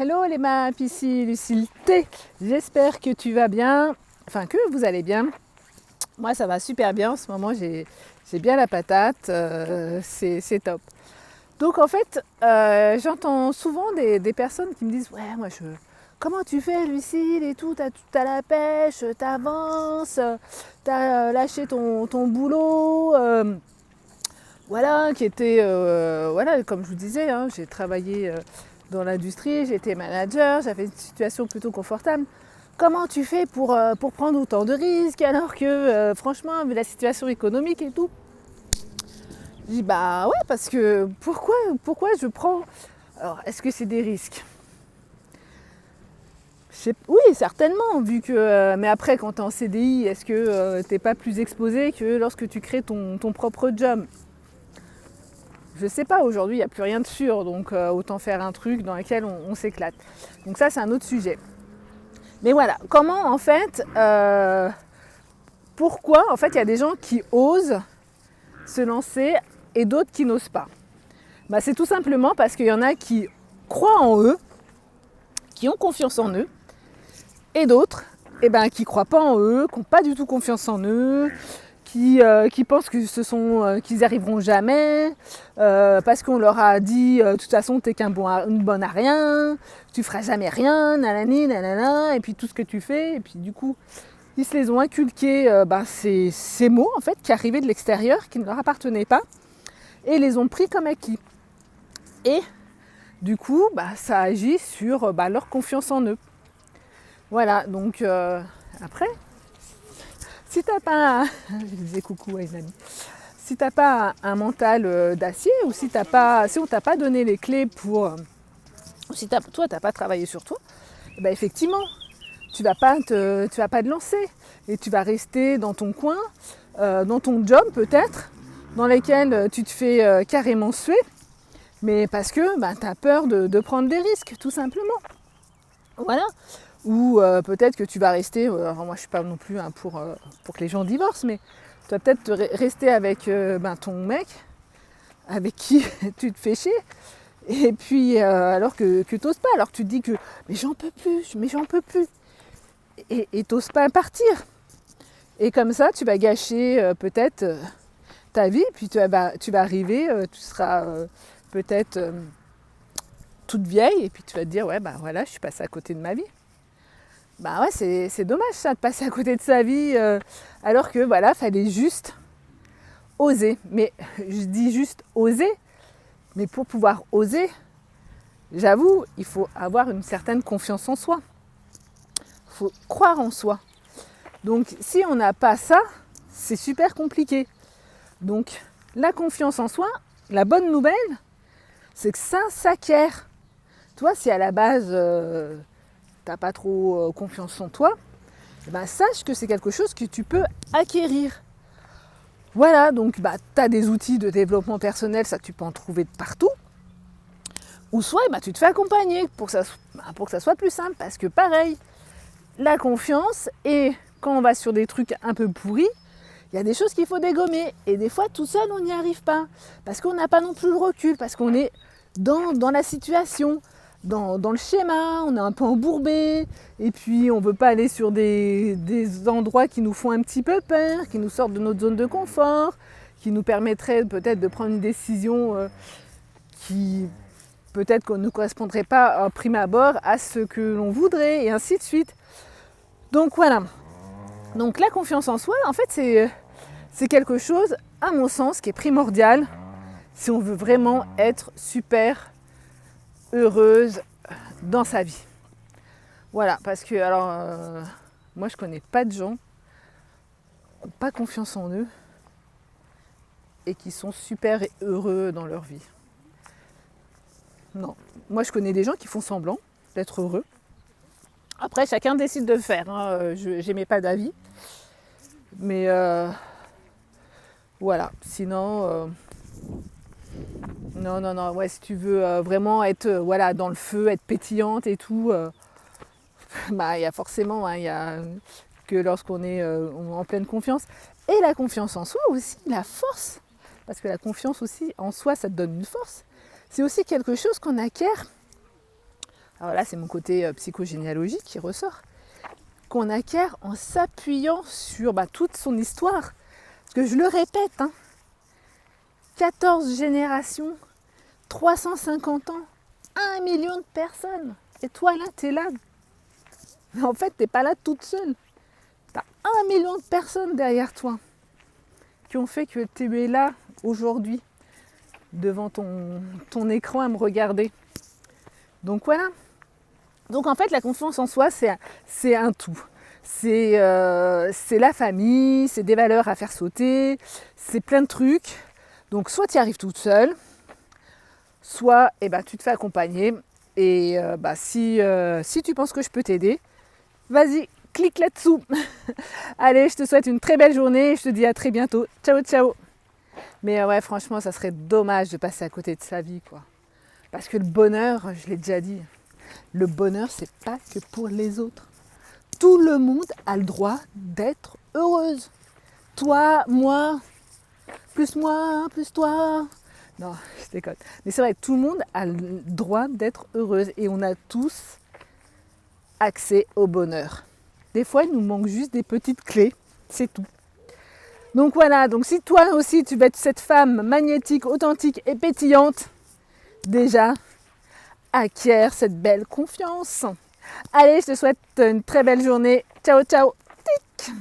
Hello les maps, ici Lucille T. J'espère que tu vas bien, enfin que vous allez bien. Moi ça va super bien en ce moment, j'ai bien la patate, c'est top. Donc en fait, j'entends souvent des personnes qui me disent ouais comment tu fais Lucille et tout, t'as la pêche, t'avances, t'as lâché ton boulot. Voilà, qui était, voilà, comme je vous disais, hein, j'ai travaillé dans l'industrie, j'étais manager, j'avais une situation plutôt confortable. Comment tu fais pour prendre autant de risques alors que, franchement, vu la situation économique et tout, je dis bah ouais, parce que pourquoi je prends. Alors, est-ce que c'est des risques? Oui, certainement, vu que. Mais après, quand tu es en CDI, est-ce que tu n'es pas plus exposé que lorsque tu crées ton propre job? Je sais pas, aujourd'hui il n'y a plus rien de sûr, donc autant faire un truc dans lequel on s'éclate. Donc ça c'est un autre sujet. Mais voilà, comment en fait, pourquoi en fait il y a des gens qui osent se lancer et d'autres qui n'osent pas? Bah, c'est tout simplement parce qu'il y en a qui croient en eux, qui ont confiance en eux, et d'autres qui ne croient pas en eux, qui n'ont pas du tout confiance en eux, qui pensent qu'ils n'y arriveront jamais, parce qu'on leur a dit de toute façon t'es une bonne à rien, tu feras jamais rien, nanani, nanana, et puis tout ce que tu fais, et puis du coup ils se les ont inculqués ces mots en fait qui arrivaient de l'extérieur, qui ne leur appartenaient pas, et les ont pris comme acquis. Et du coup ça agit sur leur confiance en eux. Voilà, donc après, si t'as pas, je disais coucou à une amie, si t'as pas un mental d'acier, ou si on t'a pas donné les clés pour, ou si toi t'as pas travaillé sur toi, effectivement, tu vas pas te lancer et tu vas rester dans ton coin, dans ton job peut-être, dans lequel tu te fais carrément suer, mais parce que t'as peur de prendre des risques, tout simplement. Voilà. Ou peut-être que tu vas rester, alors moi je suis pas non plus pour que les gens divorcent, mais tu vas peut-être rester avec ton mec, avec qui tu te fais chier, et puis alors que t'oses pas, alors que tu te dis que mais j'en peux plus, et t'oses pas partir. Et comme ça tu vas gâcher peut-être ta vie, puis tu vas arriver, tu seras peut-être toute vieille, et puis tu vas te dire ouais voilà, je suis passée à côté de ma vie. Bah ouais, c'est dommage ça de passer à côté de sa vie alors que voilà, fallait juste oser. Mais je dis juste oser, mais pour pouvoir oser, j'avoue, il faut avoir une certaine confiance en soi. Il faut croire en soi. Donc si on n'a pas ça, c'est super compliqué. Donc la confiance en soi, la bonne nouvelle, c'est que ça s'acquiert. Toi, si à la base t'as pas trop confiance en toi, sache que c'est quelque chose que tu peux acquérir. Voilà, donc tu as des outils de développement personnel, ça tu peux en trouver de partout. Ou soit tu te fais accompagner pour que ça soit plus simple, parce que pareil, la confiance, et quand on va sur des trucs un peu pourris, il y a des choses qu'il faut dégommer. Et des fois, tout seul, on n'y arrive pas. Parce qu'on n'a pas non plus le recul, parce qu'on est dans la situation, dans le schéma, on est un peu embourbé, et puis on ne veut pas aller sur des endroits qui nous font un petit peu peur, qui nous sortent de notre zone de confort, qui nous permettraient peut-être de prendre une décision qui peut-être ne correspondrait pas à prime abord à ce que l'on voudrait, et ainsi de suite. Donc voilà. Donc la confiance en soi, en fait, c'est quelque chose, à mon sens, qui est primordial si on veut vraiment être super heureuse dans sa vie. Voilà, parce que moi je connais pas de gens qui n'ont pas confiance en eux et qui sont super heureux dans leur vie. Non, moi je connais des gens qui font semblant d'être heureux. Après, chacun décide de le faire, hein. J'émets pas d'avis. Mais voilà, sinon, non, ouais, si tu veux vraiment être dans le feu, être pétillante et tout, il y a forcément, il y a que lorsqu'on est en pleine confiance. Et la confiance en soi aussi, la force, parce que la confiance aussi en soi, ça te donne une force. C'est aussi quelque chose qu'on acquiert Alors là, c'est mon côté psychogénéalogique qui ressort, qu'on acquiert en s'appuyant sur toute son histoire. Parce que je le répète, 14 générations, 350 ans, 1 million de personnes. Et toi là, t'es là. Mais en fait, t'es pas là toute seule. T'as 1 million de personnes derrière toi qui ont fait que tu es là aujourd'hui devant ton écran à me regarder. Donc voilà. Donc en fait, la confiance en soi, c'est un tout. C'est la famille, c'est des valeurs à faire sauter, c'est plein de trucs. Donc soit tu y arrives toute seule, soit tu te fais accompagner. Et si tu penses que je peux t'aider, vas-y, clique là-dessous. Allez, je te souhaite une très belle journée et je te dis à très bientôt. Ciao, ciao. Mais ouais, franchement, ça serait dommage de passer à côté de sa vie, quoi. Parce que le bonheur, je l'ai déjà dit, le bonheur, c'est pas que pour les autres. Tout le monde a le droit d'être heureuse. Toi, moi, plus toi. Non, je déconne. Mais c'est vrai, tout le monde a le droit d'être heureuse et on a tous accès au bonheur. Des fois, il nous manque juste des petites clés, c'est tout. Donc voilà, donc si toi aussi tu veux être cette femme magnétique, authentique et pétillante, déjà, acquiert cette belle confiance. Allez, je te souhaite une très belle journée. Ciao, ciao. Tic.